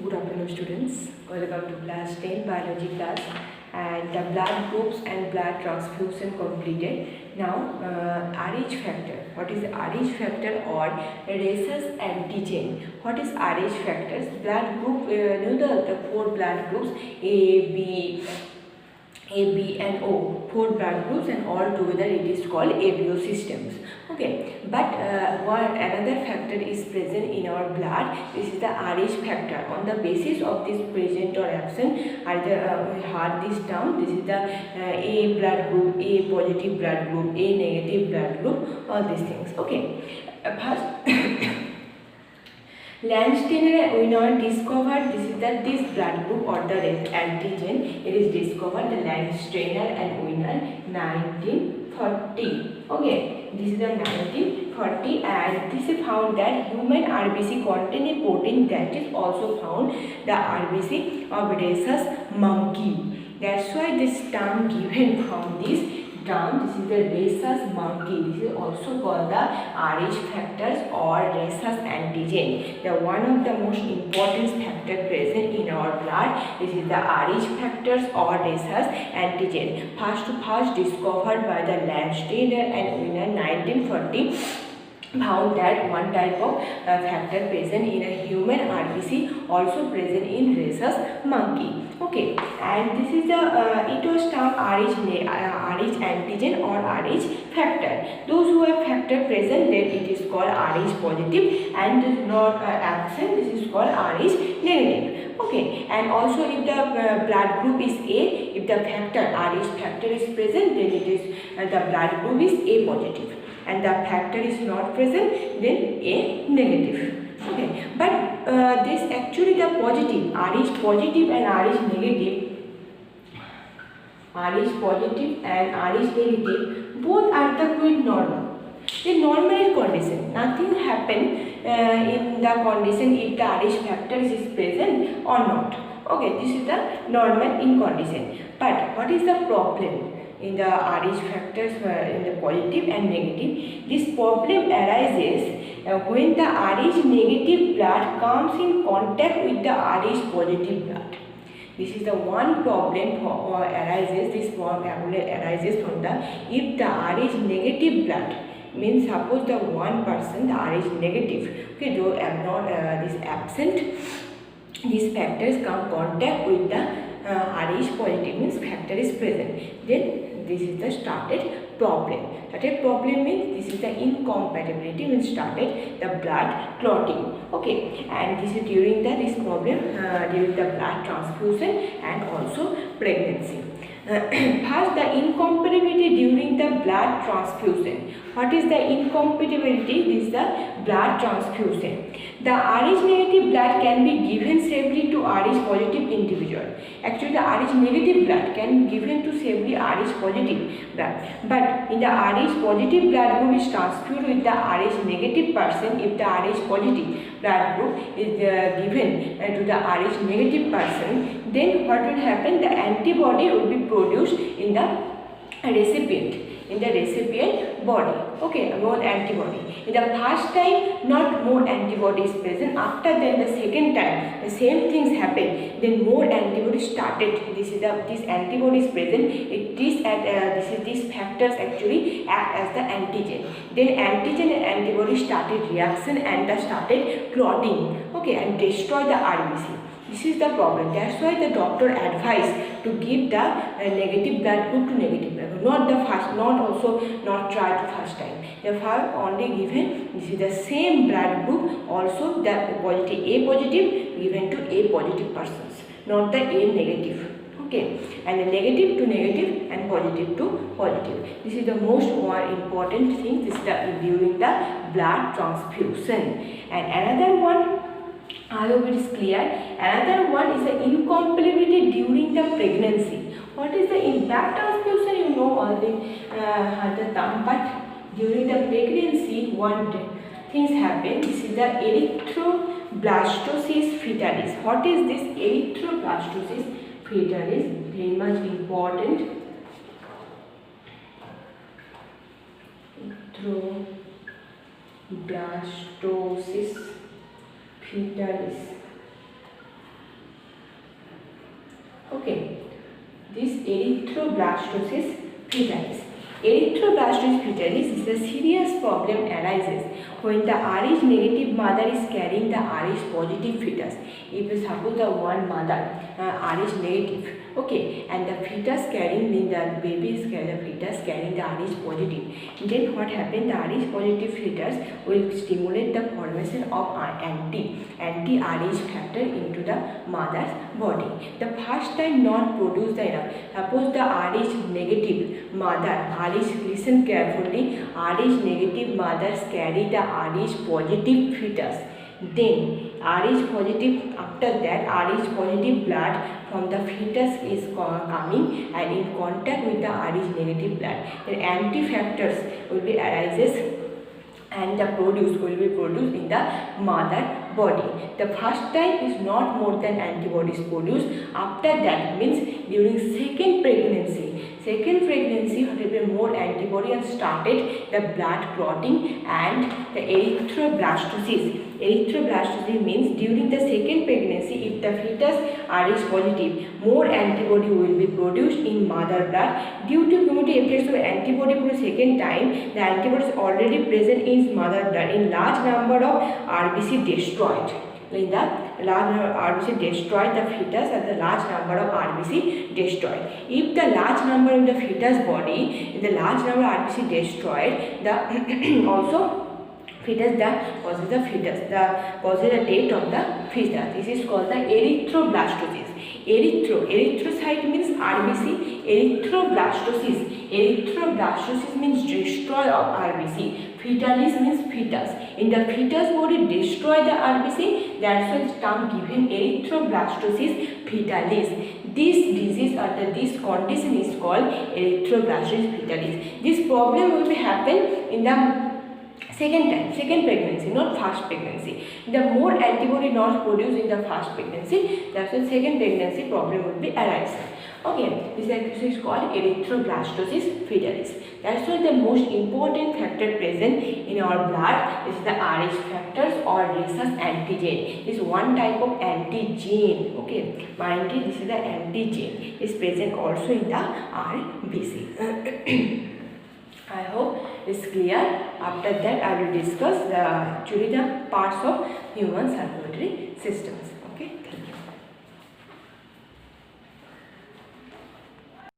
Good afternoon, students. Welcome to class 10 biology class. And the blood groups and blood transfusion completed. Now, Rh factor. What is Rh factor or rhesus antigen? What is Rh factors? Blood group. The four blood groups A, B and O, four blood groups, and all together it is called ABO systems. Okay, but another factor is present in our blood. This is the Rh factor. On the basis of this present or absent, either we heard this term. This is the A blood group, A positive blood group, A negative blood group, all these things. Okay, first. Landsteiner and Wiener discovered this blood group or the antigen. It is discovered the Landsteiner and Wiener 1940. Okay, this is the 1940, and this is found that human RBC contain a protein that is also found the RBC of rhesus monkey. That's why this term given from this term. This is the rhesus monkey. This is also called the Rh factors or rhesus antigen. The one of the most important factor present in our blood. This is the Rh factors or rhesus antigen. First discovered by the Landsteiner and Wiener 1940. Found that one type of factor present in a human RBC also present in rhesus monkey. Okay, and this is the it was termed Rh antigen or Rh factor. Those who have factor present, then it is called Rh positive, and is not absent, this is called Rh negative. Okay, and also if the blood group is A, if the factor Rh factor is present, then it is the blood group is A positive, and the factor is not present, then A negative. Okay, but this actually the positive Rh positive and Rh negative, both are the quite normal. The normal condition, nothing happen in the condition if the Rh factor is present or not. Okay, this is the normal in condition. But what is the problem? In the Rh factors in the positive and negative, this problem arises when the Rh negative blood comes in contact with the Rh positive blood. This is the one problem arises. This problem arises from the if the Rh negative blood, means suppose the one person the Rh negative, okay, though not this absent, these factors come contact with the Rh positive, means factor is present, then this is the started problem. Started problem means this is the incompatibility, means started the blood clotting. Okay, and this is during this problem during the blood transfusion and also pregnancy. First, the incompatibility during the blood transfusion. What is the incompatibility? This is the blood transfusion. The Rh negative blood can be given safely to Rh positive individual. Actually, the Rh negative blood can be given to safely Rh positive blood. But in the Rh positive blood group is transfused with the Rh negative person. If the Rh positive blood group is given to the Rh negative person, then what will happen? The antibody will be produced in the recipient. In the recipient body. Okay, more antibody. In the first time, not more antibody is present. After then the second time, the same things happen. Then more antibody started. This antibody is present. These factors actually act as the antigen. Then antigen and antibody started reaction and started clotting. Okay, and destroy the RBC. This is the problem. That's why the doctor advised to give the negative blood group to negative blood group. Not the first, not try to first time. The first only given, this is the same blood group, also the positive A positive given to A positive persons, not the A negative. Okay, and the negative to negative and positive to positive. This is the most more important thing. This is during the blood transfusion. And another one, I hope it is clear. Another one is the incompatibility during the pregnancy. What is the blood transfusion? You know already the term, but during the pregnancy, one things happen. This is the erythroblastosis fetalis. What is this erythroblastosis fetalis? Very much important. Erythroblastosis fetalis. this erythroblastosis fetalis. Erythroblastosis fetalis is a serious problem arises when the Rh negative mother is carrying the Rh positive fetus. If suppose the one mother Rh negative, okay, and the fetus carrying, the baby is carrying, the fetus carrying the Rh positive, then what happens? The Rh positive fetus will stimulate the formation of anti-Rh factor into the mother's body. The first time not produce the enough. Suppose the Rh negative mother, listen carefully, Rh negative mothers carry the Rh positive fetus. Then Rh positive, after that Rh positive blood from the fetus is coming and in contact with the Rh negative blood. Then anti-factors will be arises and the produce will be produced in the mother body. The first time is not more than antibodies produced. After that means during second pregnancy will be more antibody and started the blood clotting and the erythroblastosis. Erythroblastosis means during the second pregnancy, if the fetus Rh positive, more antibody will be produced in mother blood. Due to cumulative effects of antibody for the second time, the antibody is already present in mother blood in large number of RBC destroyed. In the large number of RBC destroyed the fetus and the large number of RBC destroyed. If the large number in the fetus body, in the large number of RBC destroyed, the also fetus, the causes the fetus, the causes the death of the fetus. This is called the erythroblastosis. Erythrocyte means RBC. Erythroblastosis means destroy of RBC. Fetalis means fetus. In the fetus body destroy the RBC. That's why it's term given erythroblastosis fetalis. This disease or this condition is called erythroblastosis fetalis. This problem will be happen in the second pregnancy, not first pregnancy. The more antibody not produced in the first pregnancy, that's why second pregnancy problem will be arise. Okay, this is called erythroblastosis fetalis. That's why the most important factor present in our blood is the Rh factors or rhesus antigen. This is one type of antigen. Okay, mind it, this is the antigen is present also in the RBC. I hope it's clear. After that, I will discuss the parts of human circulatory systems. Okay.